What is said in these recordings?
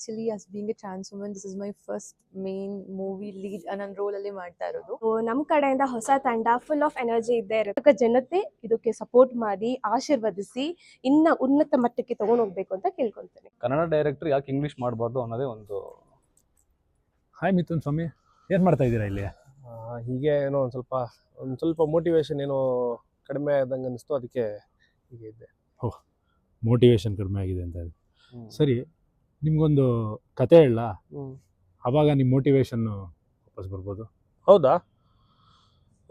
Actually, as being a trans woman, this is my first main movie lead ನನ್ನ roll ಅಲ್ಲಿ ಮಾಡ್ತಾ ಇರೋದು. ನಮ್ಮ ಕಡೆಯಿಂದ ಹೊಸ ತಂಡ ಫುಲ್ ಆಫ್ ಎನರ್ಜಿ ಇದ್ದೇ ಇರುತ್ತೆ. ಜನತೆ ಇದಕ್ಕೆ ಸಪೋರ್ಟ್ ಮಾಡಿ ಆಶೀರ್ವದಿಸಿ ಇನ್ನ ಉನ್ನತ ಮಟ್ಟಕ್ಕೆ ತಗೊಂಡು ಹೋಗ್ಬೇಕು ಅಂತ ಕೇಳ್ಕೊಂತೇನೆ. ಕನ್ನಡ ಡೈರೆಕ್ಟರ್ ಯಾಕೆ ಇಂಗ್ಲಿಷ್ ಮಾಡಬಾರ್ದು ಅನ್ನೋದೇ ಒಂದು. ಹಾಯ್ ಮಿಥುನ್ ಸ್ವಾಮಿ, ಏನು ಮಾಡ್ತಾ ಇದ್ದೀರಾ ಇಲ್ಲಿ? ಹೀಗೆ ಏನೋ ಒಂದು ಸ್ವಲ್ಪ ಮೋಟಿವೇಶನ್ ಏನೋ ಕಡಿಮೆ ಆದಂಗೆ ಅನಿಸ್ತು, ಅದಕ್ಕೆ ಹೀಗೆ ಇದ್ದೆ. ಮೋಟಿವೇಶನ್ ಕಡಿಮೆ ಆಗಿದೆ ಅಂತ. ಸರಿ, ನಿಮ್ಗೊಂದು ಕತೆ ಹೇಳ, ಆವಾಗ ನಿಮ್ಮ ಮೋಟಿವೇಶನ್ನು ವಾಪಸ್ ಬರ್ಬೋದು. ಹೌದಾ?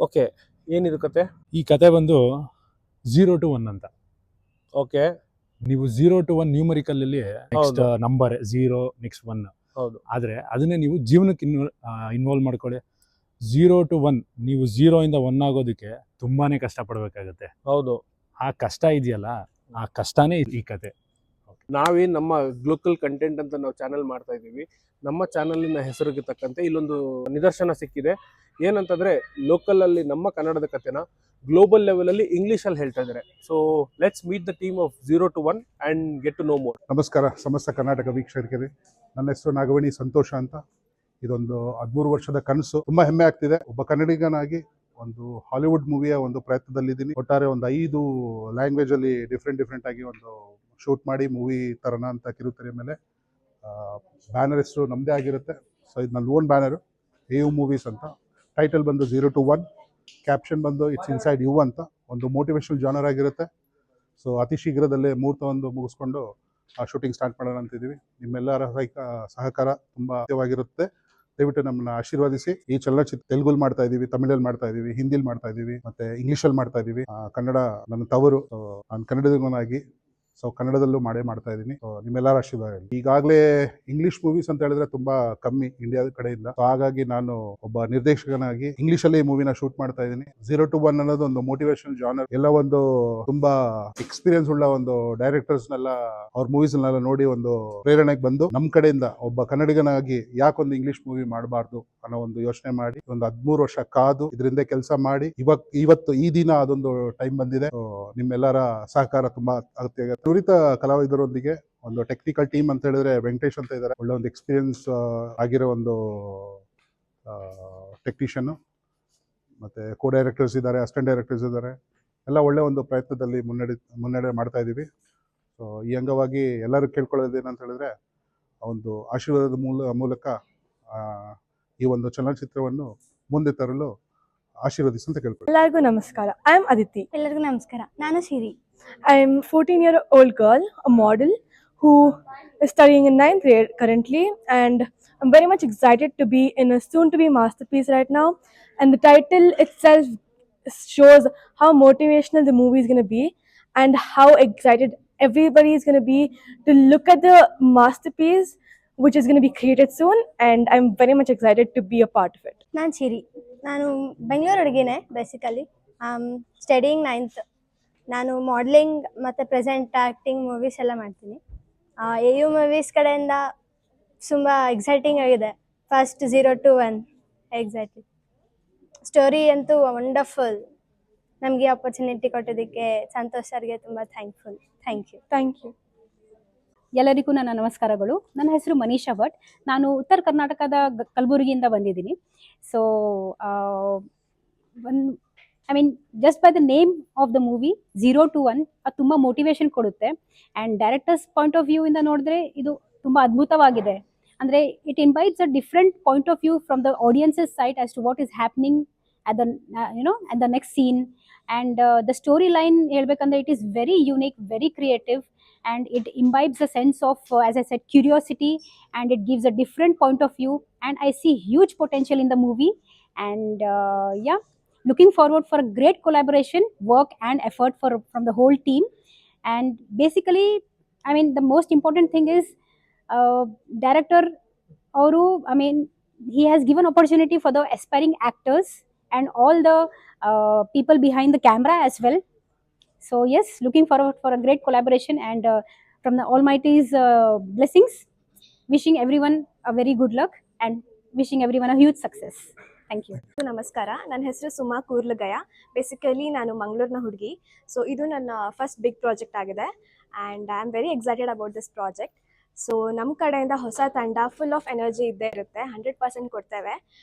ಓಕೆ, ಏನಿದು ಕತೆ? ಈ ಕತೆ ಬಂದು 0 to 1 ಅಂತ. ಓಕೆ, ನೀವು 0 to 1 ನ್ಯೂಮರಿಕಲ್ಲಿ ನೆಕ್ಸ್ಟ್ ನಂಬರ್ 0 ನೆಕ್ಸ್ಟ್ 1. ಹೌದು. ಆದರೆ ಅದನ್ನೇ ನೀವು ಜೀವನಕ್ಕೆ ಇನ್ವಾಲ್ವ್ ಮಾಡ್ಕೊಳ್ಳಿ. 0 to 1, ನೀವು 0 ಇಂದ 1 ಆಗೋದಕ್ಕೆ ತುಂಬಾನೇ ಕಷ್ಟಪಡಬೇಕಾಗತ್ತೆ. ಹೌದು. ಆ ಕಷ್ಟ ಇದೆಯಲ್ಲ, ಆ ಕಷ್ಟನೇ ಈ ಕತೆ. ನಾವೇನು ನಮ್ಮ ಗ್ಲೋಕಲ್ ಕಂಟೆಂಟ್ ಅಂತ ನಾವು ಚಾನಲ್ ಮಾಡ್ತಾ ಇದ್ದೀವಿ. ನಮ್ಮ ಚಾನಲಿನ ಹೆಸರಿಗೆ ತಕ್ಕಂತೆ ಇಲ್ಲೊಂದು ನಿದರ್ಶನ ಸಿಕ್ಕಿದೆ. ಏನಂತಂದ್ರೆ ಲೋಕಲ್ ಅಲ್ಲಿ ನಮ್ಮ ಕನ್ನಡದ ಕತೆನ ಗ್ಲೋಬಲ್ ಲೆವೆಲ್ ಅಲ್ಲಿ ಇಂಗ್ಲಿಷ್ ಅಲ್ಲಿ ಹೇಳ್ತಾ ಇದ್ದಾರೆ. So let's meet the team of 0 to 1 and get to know more. ನಮಸ್ಕಾರ ಸಮಸ್ತ ಕರ್ನಾಟಕ ವೀಕ್ಷಕರಿಗೆ. ನನ್ನ ಹೆಸರು ನಾಗವಣಿ ಸಂತೋಷ ಅಂತ. ಇದೊಂದು 13 ವರ್ಷದ ಕನಸು. ತುಂಬಾ ಹೆಮ್ಮೆ ಆಗ್ತಿದೆ. ಒಬ್ಬ ಕನ್ನಡಿಗನಾಗಿ ಒಂದು ಹಾಲಿವುಡ್ ಮೂವಿಯ ಒಂದು ಪ್ರಯತ್ನದಲ್ಲಿದ್ದೀನಿ. ಒಟ್ಟಾರೆ ಒಂದು 5 ಲ್ಯಾಂಗ್ವೇಜ್ ಅಲ್ಲಿ ಡಿಫ್ರೆಂಟ್ ಆಗಿ ಒಂದು ಶೂಟ್ ಮಾಡಿ ಮೂವಿ ತರನ ಅಂತ ಕಿರುತೆರೆ ಮೇಲೆ. ಬ್ಯಾನರ್ ಹೆಸರು ನಮ್ಮದೇ ಆಗಿರುತ್ತೆ. ಸೊ ಇದು ನನ್ನ ಓನ್ ಬ್ಯಾನರು, AU ಮೂವೀಸ್ ಅಂತ. ಟೈಟಲ್ ಬಂದು 0 to 1, ಕ್ಯಾಪ್ಷನ್ ಬಂದು ಇಟ್ಸ್ ಇನ್ಸೈಡ್ ಯು ಅಂತ. ಒಂದು ಮೋಟಿವೇಶನಲ್ ಜಾನರ್ ಆಗಿರುತ್ತೆ. ಸೊ ಅತಿ ಶೀಘ್ರದಲ್ಲೇ ಮುಹೂರ್ತವನ್ನು ಮುಗಿಸ್ಕೊಂಡು ಆ ಶೂಟಿಂಗ್ ಸ್ಟಾರ್ಟ್ ಮಾಡೋಣ ಅಂತಿದ್ದೀವಿ. ನಿಮ್ಮೆಲ್ಲರ ಸಹಕಾರ ತುಂಬ ಅಗತ್ಯವಾಗಿರುತ್ತೆ. ದಯವಿಟ್ಟು ನಮ್ಮನ್ನ ಆಶೀರ್ವದಿಸಿ. ಈ ಚಲನಚಿತ್ರ ತೆಲುಗಲ್ಲಿ ಮಾಡ್ತಾ ಇದ್ದೀವಿ, ತಮಿಳಲ್ಲಿ ಮಾಡ್ತಾ ಇದ್ದೀವಿ, ಹಿಂದಿಲಿ ಮಾಡ್ತಾ ಇದ್ದೀವಿ, ಮತ್ತೆ ಇಂಗ್ಲೀಷಲ್ಲಿ ಮಾಡ್ತಾ ಇದ್ದೀವಿ. ಕನ್ನಡ ನನ್ನ ತವರು. ನಾನು ಕನ್ನಡದವನಾಗಿ ಸೊ ಕನ್ನಡದಲ್ಲೂ ಮಾಡ್ತಾ ಇದ್ದೀನಿ. ನಿಮ್ಮೆಲ್ಲರ ಆಶೀರ್ವಾದ. ಈಗಾಗಲೇ ಇಂಗ್ಲಿಷ್ ಮೂವೀಸ್ ಅಂತ ಹೇಳಿದ್ರೆ ತುಂಬಾ ಕಮ್ಮಿ ಇಂಡಿಯಾದ ಕಡೆಯಿಂದ. ಹಾಗಾಗಿ ನಾನು ಒಬ್ಬ ನಿರ್ದೇಶಕನಾಗಿ ಇಂಗ್ಲಿಷಲ್ಲಿ ಮೂವಿನ ಶೂಟ್ ಮಾಡ್ತಾ ಇದ್ದೀನಿ. 0 to 1 ಅನ್ನೋದು ಒಂದು ಮೋಟಿವೇಶನಲ್ ಜಾನರ್. ಎಲ್ಲ ಒಂದು ತುಂಬಾ ಎಕ್ಸ್ಪೀರಿಯನ್ಸ್ ಉಳ್ಳ ಒಂದು ಡೈರೆಕ್ಟರ್ಸ್ನೆಲ್ಲ ಅವ್ರ ಮೂವೀಸ್ನೆಲ್ಲ ನೋಡಿ ಒಂದು ಪ್ರೇರಣೆಗೆ ಬಂದು ನಮ್ಮ ಕಡೆಯಿಂದ ಒಬ್ಬ ಕನ್ನಡಿಗನಾಗಿ ಯಾಕೊಂದು ಇಂಗ್ಲಿಷ್ ಮೂವಿ ಮಾಡಬಾರ್ದು ಅನ್ನೋ ಒಂದು ಯೋಚನೆ ಮಾಡಿ ಒಂದು 13 ವರ್ಷ ಕಾದು ಇದರಿಂದ ಕೆಲಸ ಮಾಡಿ ಇವತ್ತು ಈ ದಿನ ಅದೊಂದು ಟೈಮ್ ಬಂದಿದೆ. ನಿಮ್ಮೆಲ್ಲರ ಸಹಕಾರ ತುಂಬಾ ಅಗತ್ಯ ಆಗುತ್ತೆ. ನುರಿತ ಕಲಾವಿದರೊಂದಿಗೆ ಒಂದು ಟೆಕ್ನಿಕಲ್ ಟೀಮ್ ಅಂತ ಹೇಳಿದ್ರೆ ವೆಂಕಟೇಶ್ ಅಂತ ಇದ್ದಾರೆ. ಒಳ್ಳೆ ಒಂದು ಎಕ್ಸ್ಪೀರಿಯನ್ಸ್ ಆಗಿರೋ ಒಂದು ಟೆಕ್ನಿಷಿಯನ್, ಮತ್ತೆ ಕೋ ಡೈರೆಕ್ಟರ್ಸ್ ಇದ್ದಾರೆ, ಅಸಿಸ್ಟೆಂಟ್ ಡೈರೆಕ್ಟರ್ಸ್ ಇದ್ದಾರೆ. ಎಲ್ಲ ಒಳ್ಳೆ ಒಂದು ಪ್ರಯತ್ನದಲ್ಲಿ ಮುನ್ನಡೆ ಮಾಡ್ತಾ ಇದ್ದೀವಿ. ಸೊ ಈ ಅಂಗವಾಗಿ ಎಲ್ಲರೂ ಕೇಳ್ಕೊಳ್ಳೋದು ಏನಂತ ಹೇಳಿದ್ರೆ ಒಂದು ಆಶೀರ್ವಾದದ ಮೂಲಕ ಈ ಒಂದು ಚಲನಚಿತ್ರವನ್ನು ಮುಂದೆ ತರಲು ಆಶೀರ್ವದಿಸಿ ಅಂತ ಕೇಳ್ಕೊಳ್ಳಿ. ಎಲ್ಲರಿಗೂ ನಮಸ್ಕಾರ. I am Aditi. ಎಲ್ಲರಿಗೂ ನಮಸ್ಕಾರ. ನಾನು ಸಿರಿ. I am 14-year-old girl, a model who is studying in 9th grade currently, and I'm very much excited to be in a soon-to-be masterpiece right now. And the title itself shows how motivational the movie is going to be and how excited everybody is going to be to look at the masterpiece which is going to be created soon, and I'm very much excited to be a part of it. ನಾನು ಸಿರಿ. ನಾನು Bengaluru ಹುಡುಗಿನೇ basically. Studying 9th. ನಾನು modelling ಮತ್ತು present acting movies ಎಲ್ಲ ಮಾಡ್ತೀನಿ. AU movies ಕಡೆಯಿಂದ ತುಂಬ exciting ಆಗಿದೆ. First 0 to 1 exactly. Story ಅಂತೂ ವಂಡರ್ಫುಲ್. ನಮಗೆ ಆಪರ್ಚುನಿಟಿ ಕೊಟ್ಟೋದಕ್ಕೆ ಸಂತೋಷ್ ಸರ್ಗೆ ತುಂಬ ಥ್ಯಾಂಕ್ಫುಲ್. Thank you. ಎಲ್ಲರಿಗೂ ನನ್ನ ನಮಸ್ಕಾರಗಳು. ನನ್ನ ಹೆಸರು ಮನೀಷಾ ಭಟ್. ನಾನು ಉತ್ತರ ಕರ್ನಾಟಕದ ಕಲಬುರಗಿಯಿಂದ ಬಂದಿದ್ದೀನಿ. So just by the name of the movie 0 to 1 ಅದು ತುಂಬ ಮೋಟಿವೇಶನ್ ಕೊಡುತ್ತೆ. And directors point of view ಇಂದ ನೋಡಿದ್ರೆ ಇದು ತುಂಬ ಅದ್ಭುತವಾಗಿದೆ. ಅಂದರೆ it invites a different point of view from the audiences side as to what is happening at the next scene. And the storyline ಹೇಳ್ಬೇಕಂದ್ರೆ it is very unique, very creative, and it imbibes a sense of as I said, curiosity, and it gives a different point of view, and I see huge potential in the movie. And looking forward for a great collaboration, work and effort from the whole team. And basically, the most important thing is director Auru, he has given opportunity for the aspiring actors and all the people behind the camera as well. So yes, looking forward for a great collaboration, and from the Almighty's blessings, wishing everyone a very good luck and wishing everyone a huge success. Thank you. ನಮಸ್ಕಾರ. ನನ್ನ ಹೆಸರು Suma ಕೂರ್ಲಗಯ. Basically ನಾನು ಮಂಗಳೂರಿನ ಹುಡುಗಿ. So ಇದು ನನ್ನ first big project ಆಗಿದೆ, and I am very excited about this project. So ನಮ್ಮ ಕಡೆಯಿಂದ ಹೊಸ ತಂಡ ಫುಲ್ ಆಫ್ ಎನರ್ಜಿ ಇದ್ದೇ ಇರುತ್ತೆ, 100% ಕೊಡ್ತೇವೆ.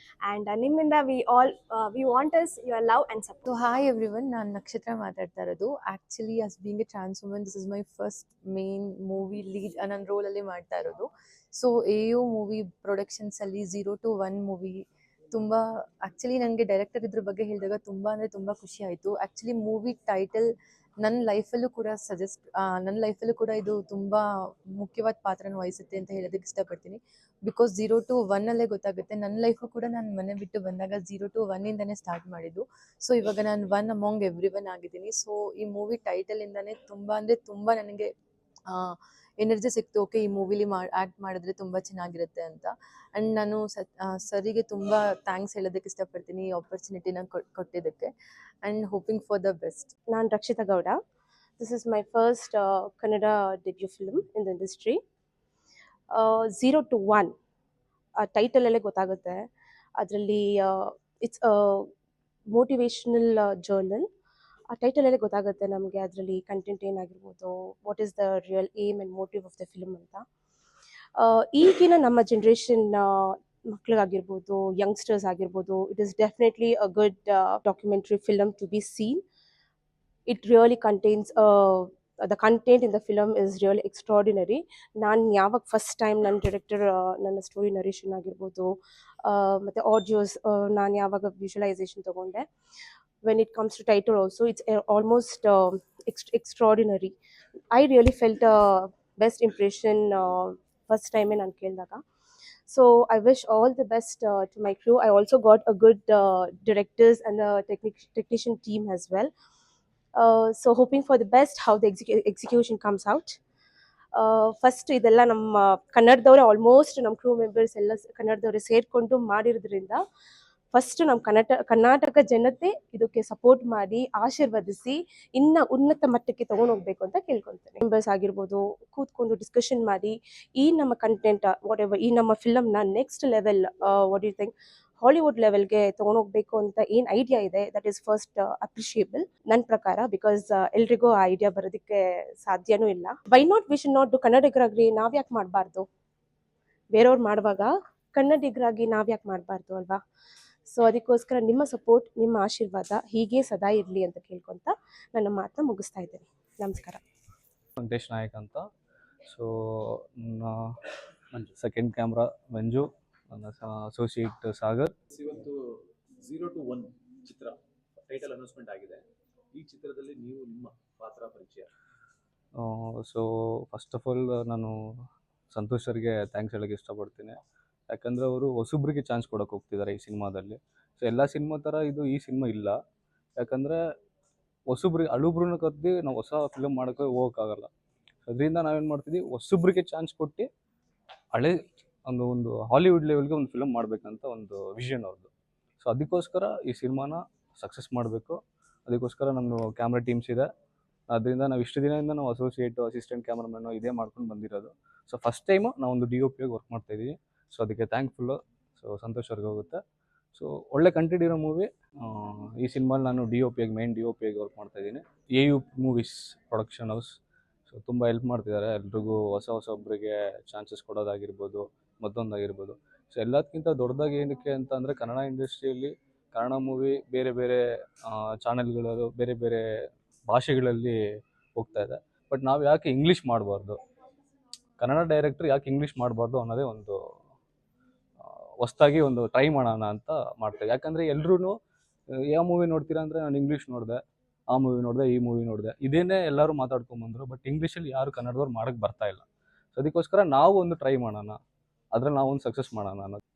ಆ್ಯಂಡ್ ನಿಮ್ಮಿಂದ we want is your love and support. So hi everyone, ನಾನು ನಕ್ಷತ್ರ ಮಾತಾಡ್ತಾ ಇರೋದು. Actually as being a trans woman, this is my first main movie lead ನನ್ನ ರೋಲಲ್ಲಿ ಮಾಡ್ತಾ ಇರೋದು. ಸೊ AU ಮೂವಿ ಪ್ರೊಡಕ್ಷನ್ಸಲ್ಲಿ 0 to 1 ಮೂವಿ ತುಂಬ ಆ್ಯಕ್ಚುಲಿ ನನಗೆ ಡೈರೆಕ್ಟರ್ ಇದ್ರ ಬಗ್ಗೆ ಹೇಳಿದಾಗ ತುಂಬ ಅಂದರೆ ತುಂಬ ಖುಷಿ ಆಯಿತು. ಆ್ಯಕ್ಚುಲಿ ಮೂವಿ ಟೈಟಲ್ ನನ್ನ ಲೈಫಲ್ಲೂ ಕೂಡ ಇದು ತುಂಬ ಮುಖ್ಯವಾದ ಪಾತ್ರನ ವಹಿಸುತ್ತೆ ಅಂತ ಹೇಳೋದಕ್ಕೆ ಇಷ್ಟಪಡ್ತೀನಿ. ಬಿಕಾಸ್ 0 to 1 ಅಲ್ಲೇ ಗೊತ್ತಾಗುತ್ತೆ. ನನ್ನ ಲೈಫು ಕೂಡ ನಾನು ಮನೆ ಬಿಟ್ಟು ಬಂದಾಗ 0 to 1 ಇಂದನೇ ಸ್ಟಾರ್ಟ್ ಮಾಡಿದ್ದು. ಸೊ ಇವಾಗ ನಾನು 1 ಅಮಾಂಗ್ ಎವ್ರಿವನ್ ಆಗಿದ್ದೀನಿ. ಸೊ ಈ ಮೂವಿ ಟೈಟಲಿಂದನೇ ತುಂಬ ಅಂದರೆ ತುಂಬ ನನಗೆ ಎನರ್ಜಿ ಸಿಕ್ತು. ಓಕೆ, ಈ ಮೂವಿಲಿ ಆ್ಯಕ್ಟ್ ಮಾಡಿದ್ರೆ ತುಂಬ ಚೆನ್ನಾಗಿರುತ್ತೆ ಅಂತ. ಆ್ಯಂಡ್ ನಾನು ಸರಿಗೆ ತುಂಬ ಥ್ಯಾಂಕ್ಸ್ ಹೇಳೋದಕ್ಕೆ ಇಷ್ಟಪಡ್ತೀನಿ ಈ ಆಪರ್ಚುನಿಟಿನ ಕೊಟ್ಟಿದ್ದಕ್ಕೆ. And hoping for the best. ನಾನು Rakshita Gowda. This is my first Kannada debut film in the industry. 0 to 1 ಆ ಟೈಟಲಲ್ಲೇ ಗೊತ್ತಾಗುತ್ತೆ. ಅದರಲ್ಲಿ ಇಟ್ಸ್ ಮೋಟಿವೇಶ್ನಲ್ ಜರ್ನಲ್. ಆ ಟೈಟಲಲ್ಲೇ ಗೊತ್ತಾಗುತ್ತೆ ನಮಗೆ ಅದರಲ್ಲಿ ಕಂಟೆಂಟ್ ಏನಾಗಿರ್ಬೋದು, what is the real aim and motive of the film ಅಂತ. ಈಗಿನ ನಮ್ಮ ಜನ್ರೇಷನ್ ಮಕ್ಳಿಗಾಗಿರ್ಬೋದು, ಯಂಗ್ಸ್ಟರ್ಸ್ ಆಗಿರ್ಬೋದು, it is definitely a good documentary film to be seen. It really contains the content in the film is really extraordinary. ನಾನು ಯಾವಾಗ first time ನನ್ನ director ನನ್ನ story narration ಆಗಿರ್ಬೋದು ಮತ್ತು ಆಡಿಯೋಸ್ ನಾನು ಯಾವಾಗ ವಿಜುವಲೈಸೇಷನ್ ತೊಗೊಂಡೆ, when it comes to title also, it's almost extraordinary. I really felt a best impression first time ನಾನು ಕೇಳಿದಾಗ. So I wish all the best to my crew. I also got a good directors and the technician team as well. So hoping for the best how the execution comes out. First ಇದೆಲ್ಲ ನಮ್ಮ ಕನ್ನಡದವರೇ, almost ನಮ್ಮ ಕ್ರೂ members ಎಲ್ಲ ಕನ್ನಡದವರೇ ಸೇರಿಕೊಂಡು ಮಾಡಿರೋದ್ರಿಂದ first ನಮ್ಮ ಕರ್ನಾಟಕ ಜನತೆ ಇದಕ್ಕೆ support ಮಾಡಿ ಆಶೀರ್ವದಿಸಿ ಇನ್ನು ಉನ್ನತ ಮಟ್ಟಕ್ಕೆ ತೊಗೊಂಡೋಗ್ಬೇಕು ಅಂತ ಕೇಳ್ಕೊಳ್ತೇನೆ. ಮೆಂಬರ್ಸ್ ಆಗಿರ್ಬೋದು ಕೂತ್ಕೊಂಡು ಡಿಸ್ಕಷನ್ ಮಾಡಿ ಈ ನಮ್ಮ ಕಂಟೆಂಟ್ ವಾಟ್ ಎವರ್ ಈ ನಮ್ಮ ಫಿಲಮ್ನ next level what you think Hollywood ಲೆವೆಲ್ಗೆ ತೊಗೊಂಡೋಗ್ಬೇಕು ಅಂತ ಏನು ಐಡಿಯಾ ಇದೆ, ದಟ್ ಈಸ್ ಫಸ್ಟ್ ಅಪ್ರಿಷಿಯೇಬಲ್ ನನ್ನ ಪ್ರಕಾರ. ಬಿಕಾಸ್ ಎಲ್ರಿಗೂ ಆ ಐಡಿಯಾ ಬರೋದಕ್ಕೆ ಸಾಧ್ಯನೂ ಇಲ್ಲ. Why not we should not do ಕನ್ನಡಿಗರಾಗಿ ನಾವ್ಯಾಕೆ ಮಾಡಬಾರ್ದು? ಬೇರೆಯವ್ರು ಮಾಡುವಾಗ ಕನ್ನಡಿಗರಾಗಿ ನಾವ್ಯಾಕೆ ಮಾಡಬಾರ್ದು ಅಲ್ವಾ? ಸೊ ಅದಕ್ಕೋಸ್ಕರ ನಿಮ್ಮ ಸಪೋರ್ಟ್, ನಿಮ್ಮ ಆಶೀರ್ವಾದ ಹೀಗೆ ಸದಾ ಇರಲಿ ಅಂತ ಕೇಳ್ಕೊತ ನನ್ನ ಮಾತನ್ನ ಮುಗಿಸ್ತಾ ಇದ್ದೇನೆ. ನಮಸ್ಕಾರ. ವೆಂಕಟೇಶ್ ನಾಯಕ್ ಅಂತ. ಸೊ ಸೆಕೆಂಡ್ ಕ್ಯಾಮ್ರಾ ಮಂಜು, ನನ್ನ ಅಸೋಸಿಯೇಟ್ ಸಾಗರ್. ಇವತ್ತು 0 to 1 ಚಿತ್ರ ಟೈಟಲ್ ಅನೌನ್ಸ್ಮೆಂಟ್ ಆಗಿದೆ. ಈ ಚಿತ್ರದಲ್ಲಿ ನೀವು ನಿಮ್ಮ ಪಾತ್ರ ಪರಿಚಯ. ಸೊ ಫಸ್ಟ್ ಆಫ್ ಆಲ್ ನಾನು ಸಂತೋಷ್ ಸರ್ಗೆ ಥ್ಯಾಂಕ್ಸ್ ಹೇಳೋಕ್ಕೆ ಇಷ್ಟಪಡ್ತೀನಿ. ಯಾಕಂದರೆ ಅವರು ಹೊಸಬ್ರಿಗೆ ಚಾನ್ಸ್ ಕೊಡೋಕೆ ಹೋಗ್ತಿದ್ದಾರೆ ಈ ಸಿನಿಮಾದಲ್ಲಿ. ಸೊ ಎಲ್ಲ ಸಿನಿಮಾ ಥರ ಈ ಸಿನಿಮಾ ಇಲ್ಲ. ಯಾಕಂದರೆ ಹೊಸಬ್ರಿಗೆ ಹಳುಬ್ರನ್ನ ಕದ್ದು ನಾವು ಹೊಸ ಫಿಲಮ್ ಮಾಡೋಕ್ಕೆ ಹೋಗೋಕ್ಕಾಗಲ್ಲ. ಅದರಿಂದ ನಾವೇನು ಮಾಡ್ತಿದ್ವಿ, ಹೊಸಬ್ರಿಗೆ ಚಾನ್ಸ್ ಕೊಟ್ಟು ಹಳೆ ಒಂದು ಹಾಲಿವುಡ್ ಲೆವೆಲ್ಗೆ ಒಂದು ಫಿಲಮ್ ಮಾಡಬೇಕಂತ ಒಂದು ವಿಷನ್ ಅವ್ರದ್ದು. ಸೊ ಅದಕ್ಕೋಸ್ಕರ ಈ ಸಿನಿಮಾನ ಸಕ್ಸಸ್ ಮಾಡಬೇಕು. ಅದಕ್ಕೋಸ್ಕರ ನಮ್ಮದು ಕ್ಯಾಮ್ರಾ ಟೀಮ್ಸ್ ಇದೆ. ಅದರಿಂದ ನಾವು ಇಷ್ಟು ದಿನದಿಂದ ನಾವು ಅಸೋಸಿಯೇಟು, ಅಸಿಸ್ಟೆಂಟ್ ಕ್ಯಾಮ್ರಾಮನ್ನು ಇದೇ ಮಾಡ್ಕೊಂಡು ಬಂದಿರೋದು. ಸೊ ಫಸ್ಟ್ ಟೈಮು ನಾವು ಒಂದು DOP ಆಗಿ ವರ್ಕ್ ಮಾಡ್ತಾಯಿದ್ದೀವಿ. ಸೊ ಅದಕ್ಕೆ ಥ್ಯಾಂಕ್ಫುಲ್ಲು. ಸೊ ಸಂತೋಷ್ ಅವ್ರಿಗೆ ಹೋಗುತ್ತೆ. ಸೊ ಒಳ್ಳೆ ಕಂಟೆಂಟ್ ಇರೋ ಮೂವಿ. ಈ ಸಿನಿಮಾಲಿ ನಾನು ಮೇನ್ DOP ಆಗಿ ವರ್ಕ್ ಮಾಡ್ತಾಯಿದ್ದೀನಿ. AU movies production house. So ತುಂಬ ಹೆಲ್ಪ್ ಮಾಡ್ತಿದ್ದಾರೆ ಎಲ್ರಿಗೂ. ಹೊಸೊಬ್ಬರಿಗೆ ಚಾನ್ಸಸ್ ಕೊಡೋದಾಗಿರ್ಬೋದು, ಮತ್ತೊಂದಾಗಿರ್ಬೋದು. ಸೊ ಎಲ್ಲದಕ್ಕಿಂತ ದೊಡ್ಡದಾಗಿ ಏನಕ್ಕೆ ಅಂತ ಅಂದರೆ, ಕನ್ನಡ ಇಂಡಸ್ಟ್ರಿಯಲ್ಲಿ ಕನ್ನಡ ಮೂವಿ ಬೇರೆ ಬೇರೆ ಚಾನೆಲ್ಗಳು ಬೇರೆ ಬೇರೆ ಭಾಷೆಗಳಲ್ಲಿ ಹೋಗ್ತಾ ಇದೆ. ಬಟ್ ನಾವು ಯಾಕೆ ಇಂಗ್ಲೀಷ್ ಮಾಡಬಾರ್ದು, ಕನ್ನಡ ಡೈರೆಕ್ಟ್ರ್ ಯಾಕೆ ಇಂಗ್ಲೀಷ್ ಮಾಡಬಾರ್ದು ಅನ್ನೋದೇ ಒಂದು ಹೊಸ್ದಾಗಿ ಒಂದು ಟ್ರೈ ಮಾಡೋಣ ಅಂತ ಮಾಡ್ತೇವೆ. ಯಾಕಂದರೆ ಎಲ್ಲರೂ ಯಾವ ಮೂವಿ ನೋಡ್ತೀರಾ ಅಂದರೆ, ನಾನು ಇಂಗ್ಲೀಷ್ ನೋಡಿದೆ, ಆ ಮೂವಿ ನೋಡಿದೆ, ಈ ಮೂವಿ ನೋಡಿದೆ, ಇದೇನೇ ಎಲ್ಲರೂ ಮಾತಾಡ್ಕೊಂಬಂದರು. ಬಟ್ ಇಂಗ್ಲೀಷಲ್ಲಿ ಯಾರು ಕನ್ನಡದವ್ರು ಮಾಡೋಕ್ಕೆ ಬರ್ತಾ ಇಲ್ಲ. ಸೊ ಅದಕ್ಕೋಸ್ಕರ ನಾವು ಒಂದು ಟ್ರೈ ಮಾಡೋಣ, ಅದ್ರಲ್ಲಿ ನಾವು ಒಂದು ಸಕ್ಸಸ್ ಮಾಡೋಣ ಅನ್ನೋದು.